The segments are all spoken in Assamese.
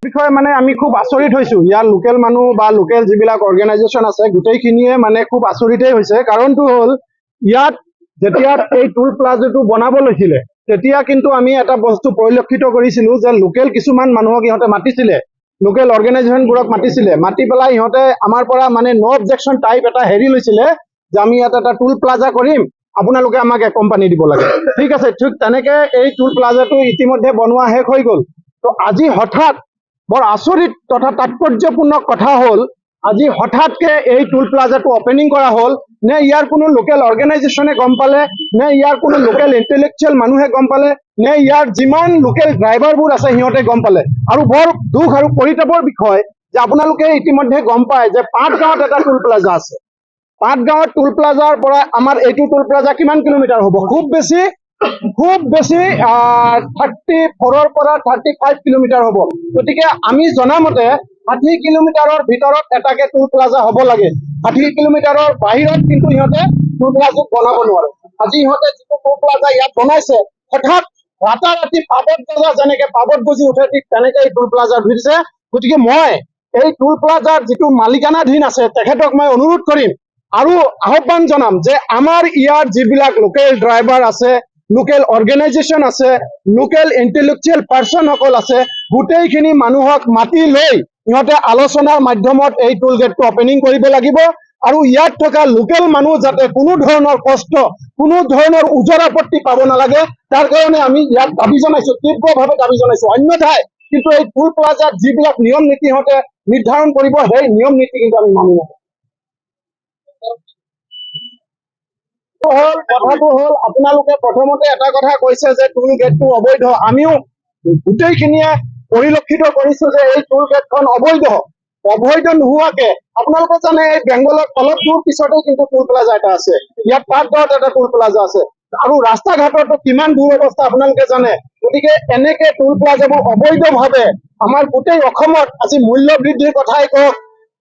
বিষয়ে মানে আমি খুব আচৰিত হৈছো। ইয়াৰ লোকেল মানুহ বা লোকেল যিবিলাক অৰ্গেনাইজেশ্যন আছে গোটেইখিনিয়ে মানে খুব আচৰিতেই হৈছে। কাৰণটো হ'ল ইয়াত যেতিয়া এই টুল প্লাজাটো বনাব লৈছিলে তেতিয়া কিন্তু আমি এটা বস্তু পৰিলক্ষিত কৰিছিলো যে লোকেল কিছুমান মানুহক ইহঁতে মাতিছিলে, লোকেল অৰ্গেনাইজেশ্যনবোৰক মাতিছিলে, মাতি পেলাই ইহঁতে আমাৰ পৰা মানে ন' অবজেকশ্যন টাইপ এটা হেৰি লৈছিলে যে আমি ইয়াত এটা টুল প্লাজা কৰিম, আপোনালোকে আমাক এক কোম্পানী দিব লাগে। ঠিক আছে, ঠিক তেনেকে এই টুল প্লাজাটো ইতিমধ্যে বনোৱা শেষ হৈ গ'ল। তো আজি হঠাৎ বৰ আচৰিত তথা তাৎপৰ্যপূৰ্ণ কথা হ'ল আজি হঠাৎকে এই টুল প্লাজাটো অপেনিং কৰা হ'ল। নে ইয়াৰ কোনো লোকেল অৰ্গেনাইজেশ্যনে গম পালে, নে ইয়াৰ কোনো লোকেল ইণ্টেলেকচুৱেল মানুহে গম পালে, নে ইয়াৰ যিমান লোকেল ড্ৰাইভাৰবোৰ আছে সিহঁতে গম পালে। আৰু বৰ দুখ আৰু পৰিতাপৰ বিষয় যে আপোনালোকে ইতিমধ্যে গম পায় যে পাটগাঁৱত এটা টুল প্লাজা আছে। পাটগাঁৱত টুল প্লাজাৰ পৰা আমাৰ এইটো টুল প্লাজা কিমান কিলোমিটাৰ হ'ব? খুব বেছি 34ৰ পৰা 35 কিলোমিটাৰ হ'ব। গতিকে আমি জনামতে 60 কিলোমিটাৰৰ ভিতৰত এটাকে টুল প্লাজা হ'ব লাগে। 60 কিলোমিটাৰৰ বাহিৰত কিন্তু ইহঁতে টুল প্লাজা বনাব নোৱাৰে। আজি ইহঁতে যিটো টুল প্লাজা ইয়াত বনাইছে হঠাৎ ৰাতাৰাতি পাবত গজা যেনেকে পাবত গজি উঠে ঠিক তেনেকে এই টুল প্লাজা ভিৰিছে। গতিকে মই এই টুল প্লাজাৰ যিটো মালিকানাধীন আছে তেখেতক মই অনুৰোধ কৰিম আৰু আহ্বান জনাম যে আমাৰ ইয়াৰ যিবিলাক লোকেল ড্ৰাইভাৰ আছে, লোকেল অৰ্গেনাইজেশ্যন আছে, লোকেল ইণ্টেলেকচুৱেল পাৰ্চনসকল আছে, গোটেইখিনি মানুহক মাতি লৈ ইহঁতে আলোচনাৰ মাধ্যমত এই টুল গেটটো অপেনিং কৰিব লাগিব। আৰু ইয়াত থকা লোকেল মানুহ যাতে কোনো ধৰণৰ কষ্ট, কোনো ধৰণৰ ওজৰ আপত্তি পাব নালাগে, তাৰ কাৰণে আমি ইয়াত দাবী জনাইছো, তীব্ৰভাৱে দাবী জনাইছো। অন্যথাই কিন্তু এই টুল প্লাজাত যিবিলাক নিয়ম নীতি ইহঁতে নিৰ্ধাৰণ কৰিব সেই নিয়ম নীতি কিন্তু আমি মানি নলওঁ। কথাটো হ'ল আপোনালোকে প্ৰথমতে এটা কথা কৈছে যে টুল গেটটো অবৈধ। আমিও গোটেইখিনিয়ে পৰিলক্ষিত কৰিছো যে এই টুল গেটখন অবৈধ। অবৈধ নোহোৱাকে আপোনালোকে জানে এই বেংগলত অলপ দূৰ পিছতে কিন্তু টুল প্লাজা এটা আছে, ইয়াত পাটগাঁৱত এটা টুল প্লাজা আছে, আৰু ৰাস্তা ঘাটতো কিমান দুৰৱস্থা আপোনালোকে জানে। গতিকে এনেকে টুল প্লাজাবোৰ অবৈধভাৱে আমাৰ গোটেই অসমত আজি মূল্য বৃদ্ধিৰ কথাই কওক,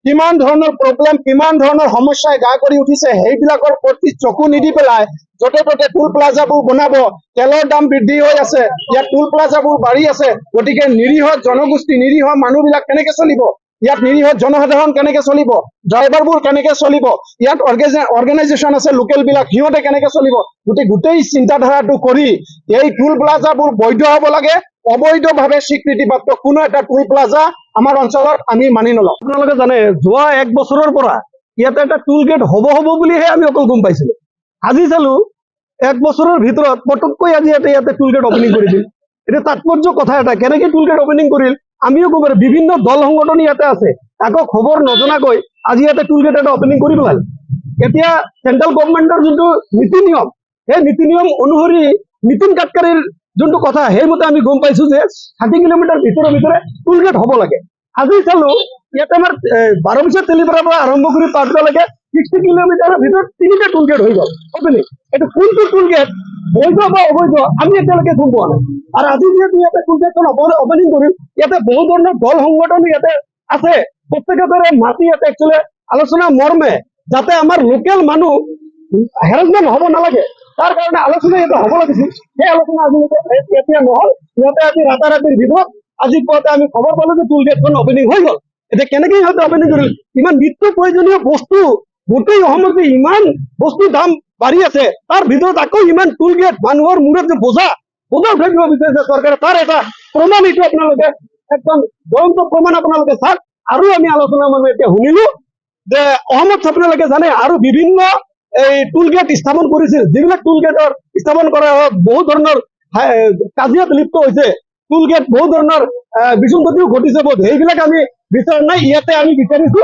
কিমান ধৰণৰ প্ৰব্লেম, কিমান ধৰণৰ সমস্যাই গা কৰি উঠিছে, সেইবিলাকৰ প্ৰতি চকু নিদি পেলাই য'তে ত'তে টুল প্লাজাবোৰ বনাব। তেলৰ দাম বৃদ্ধি হৈ আছে, ইয়াত টুল প্লাজাবোৰ বাঢ়ি আছে। গতিকে নিৰীহ জনগোষ্ঠী, নিৰীহ মানুহবিলাক কেনেকে চলিব? ইয়াত নিৰীহ জনসাধাৰণ কেনেকে চলিব? ড্ৰাইভাৰবোৰ কেনেকে চলিব? ইয়াত অৰ্গেনাইজেশ্যন আছে লোকেল বিলাক, সিহঁতে কেনেকে চলিব? গোটেই চিন্তাধাৰাটো কৰি এই টুল প্লাজাবোৰ বৈধ হ'ব লাগে। অবৈধভাৱে স্বীকৃতিপ্ৰাপ্ত কোনো এটা টুল প্লাজা আমাৰ অঞ্চলত আমি মানি নলওঁ। আপোনালোকে জানে যোৱা 1 বছৰৰ পৰা ইয়াতে এটা টুল গেট হ'ব বুলিহে আমি অকল গম পাইছিলো। আজি চালো 1 বছৰৰ ভিতৰত পটককৈ আজি ইয়াতে টুল গেট অপেনিং কৰি দিল। এটা তাৎপৰ্য কথা এটা, কেনেকে টুল গেট অপেনিং কৰিল আমিও গম পাৰো। বিভিন্ন দল সংগঠন ইয়াতে আছে, আকৌ খবৰ নজনাকৈ আজি ইয়াতে টুল গেট এটা অপেনিং কৰি পেলাল। এতিয়া চেন্ট্ৰেল গভৰ্ণমেণ্টৰ যোনটো নীতি নিয়ম, সেই নীতি নিয়ম অনুসৰি নীতিন গাডকাৰীৰ যোনটো কথা সেইমতে আমি গম পাইছো যে 60 কিলোমিটাৰ ভিতৰে টুল গেট হ'ব লাগে। আজি চালো ইয়াতে আমাৰ 12 তেলিপাৰাৰ পৰা আৰম্ভ কৰি পাটগাঁৱলৈকে 60 কিলোমিটাৰৰ ভিতৰত 3টা টুল গেট হৈ গ'ল অপেনিং। এইটো কোনটো টুল গেট বৈধ বা অবৈধ আমি এতিয়ালৈকে গম পোৱা নাই। আৰু আজি যিহেতু ইয়াতে টুল গেটখন অপেনিং কৰিম, ইয়াতে বহু ধৰণৰ দল সংগঠন ইয়াতে আছে, প্ৰত্যেকৰে মাতি ইয়াতে একচুৱেলি আলোচনা মৰ্মে যাতে আমাৰ লোকেল মানুহ হেৰাছমেণ্ট হ'ব নালাগে তাৰ কাৰণে আলোচনা ইয়াতে হ'ব লাগিছিল। সেই আলোচনা আজিলৈকে এতিয়া নহ'ল। সিহঁতে আজি ৰাতাৰাতিৰ ভিতৰত আজি পুৱাতে আমি খবৰ পালো যে টুল গেটখন অপেনিং হৈ গ'ল। এতিয়া কেনেকে সিহঁতে অপেনিং কৰিল? ইমান নিত্য প্ৰয়োজনীয় বস্তু, গোটেই অসমত যে ইমান বস্তুৰ দাম বাঢ়ি আছে, তাৰ ভিতৰত আকৌ ইমান টুল গেট, মানুহৰ মূৰত যে বোজা উঠাই দিব বিচাৰিছে চৰকাৰে, তাৰ এটা প্ৰমাণ এইটো আপোনালোকে একদম জ্বলন্ত প্ৰমাণ আপোনালোকে চাওক। আৰু আমি আলোচনা মানে এতিয়া শুনিলো যে অসমত আপোনালোকে জানে আৰু বিভিন্ন এই টুল গেট স্থাপন কৰিছিল, যিবিলাক টুল গেটৰ স্থাপন কৰা বহু ধৰণৰ কাজিয়াত লিপ্ত হৈছে, টুল গেট বহু ধৰণৰ বিসংগতিও ঘটিছে বোধ, সেইবিলাক আমি বিচাৰ নাই। ইয়াতে আমি বিচাৰিছো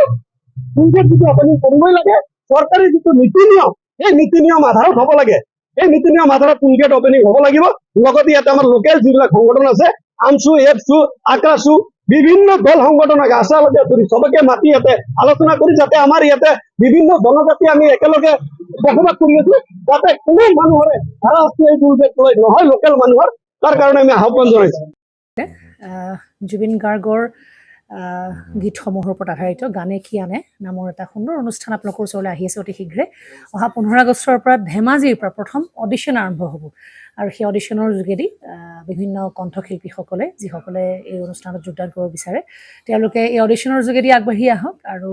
টুল গেট যিটো অপেনিং কৰিবই লাগে, চৰকাৰী যিটো নীতি নিয়ম সেই নীতি নিয়ম আধাৰত হ'ব লাগে। এই নীতি নিয়ম আধাৰত টুল গেট অপেনিং হ'ব লাগিব। লগতে ইয়াতে আমাৰ লোকেল যিবিলাক সংগঠন আছে, আমচু, এফচু, আক্ৰাচু, বিভিন্ন দল সংগঠনক আশালৈকে ধৰি চবকে মাতি ইয়াতে আলোচনা কৰি যাতে আমাৰ ইয়াতে বিভিন্ন জনজাতি আমি একেলগে বসবাস কৰি আছো, যাতে কোনো মানুহৰে হাৰাশাস্তি এই টুল গেট লৈ নহয় লোকেল মানুহৰ, তাৰ কাৰণে আমি আহ্বান জনাইছো। জুবিন গাৰ্গৰ গীতসমূহৰ ওপৰত আধাৰিত গানে কি আনে নামৰ এটা সুন্দৰ অনুষ্ঠান আপোনালোকৰ ওচৰলৈ আহি আছে অতি শীঘ্ৰে। অহা 15 আগষ্টৰ পৰা ধেমাজিৰ পৰা প্ৰথম অডিশ্যন আৰম্ভ হ'ব আৰু সেই অডিশ্যনৰ যোগেদি বিভিন্ন কণ্ঠশিল্পীসকলে যিসকলে এই অনুষ্ঠানত যোগদান কৰিব বিচাৰে তেওঁলোকে এই অডিশ্যনৰ যোগেদি আগবাঢ়ি আহক আৰু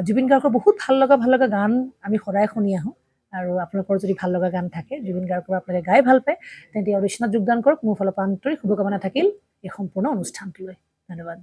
জুবিন গাৰ্গৰ বহুত ভাল লগা গান আমি সদায় শুনি আহোঁ আৰু আপোনালোকৰ যদি ভাল লগা গান থাকে জুবিন গাৰ্গৰ আপোনালোকে গাই ভাল পায় তেন্তে অডিশ্যনত যোগদান কৰক। মোৰ ফালৰ পৰা আন্তৰিক শুভকামনা থাকিল এই সম্পূৰ্ণ অনুষ্ঠানটোলৈ। ধন্যবাদ।